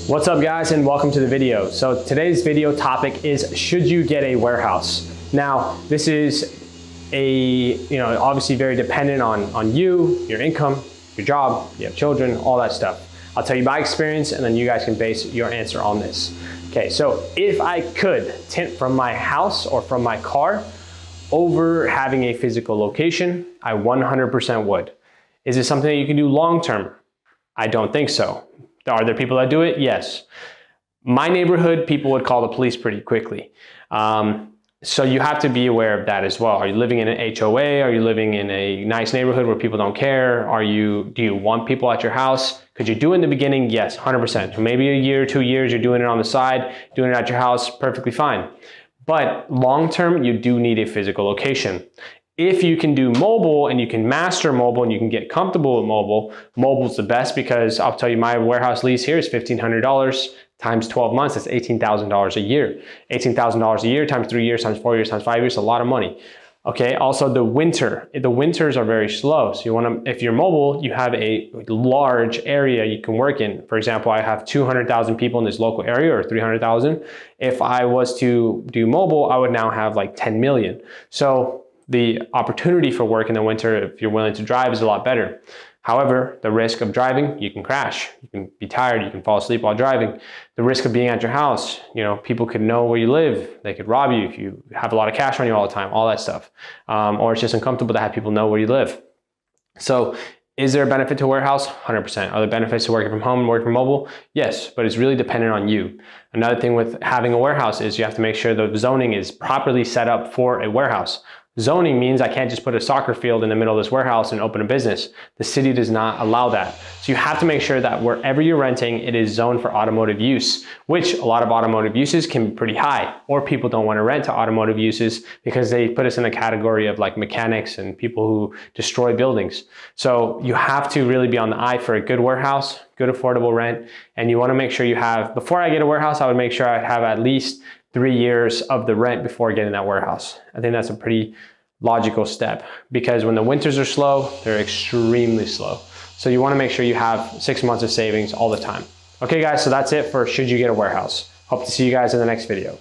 What's up guys, and welcome to the video. So today's video topic is, should you get a warehouse? Now, this is obviously very dependent on you, your income, your job, you have children, all that stuff. I'll tell you my experience and then you guys can base your answer on this. Okay, so if I could tent from my house or from my car over having a physical location, I 100% would. Is it something that you can do long-term? I don't think so. Are there people that do it? Yes. My neighborhood, people would call the police pretty quickly. So you have to be aware of that as well. Are you living in an HOA? Are you living in a nice neighborhood where people don't care? Do you want people at your house? Could you do it in the beginning? Yes, 100%. Maybe a year, 2 years, you're doing it on the side, doing it at your house, perfectly fine. But long-term, you do need a physical location. If you can do mobile and you can master mobile and you can get comfortable with mobile, mobile's the best, because I'll tell you, my warehouse lease here is $1,500 times 12 months. That's $18,000 a year. $18,000 a year times 3 years, times 4 years, times 5 years, a lot of money. Okay, also the winters are very slow. So if you're mobile, you have a large area you can work in. For example, I have 200,000 people in this local area, or 300,000. If I was to do mobile, I would now have like 10 million. So the opportunity for work in the winter, if you're willing to drive, is a lot better. However, the risk of driving, you can crash, you can be tired, you can fall asleep while driving. The risk of being at your house, people could know where you live, they could rob you if you have a lot of cash on you all the time, all that stuff. Or it's just uncomfortable to have people know where you live. So is there a benefit to a warehouse? 100%. Are there benefits to working from home and working from mobile? Yes, but it's really dependent on you. Another thing with having a warehouse is you have to make sure the zoning is properly set up for a warehouse. Zoning means I can't just put a soccer field in the middle of this warehouse and open a business. The city does not allow that. So you have to make sure that wherever you're renting, it is zoned for automotive use, which a lot of automotive uses can be pretty high, or people don't want to rent to automotive uses because they put us in the category of like mechanics and people who destroy buildings. So you have to really be on the eye for a good warehouse, good affordable rent, and you want to make sure you have, before I get a warehouse, I would make sure I have at least 3 years of the rent before getting that warehouse. I think that's a pretty logical step, because when the winters are slow, they're extremely slow. So you want to make sure you have 6 months of savings all the time. Okay guys, so that's it for should you get a warehouse. Hope to see you guys in the next video.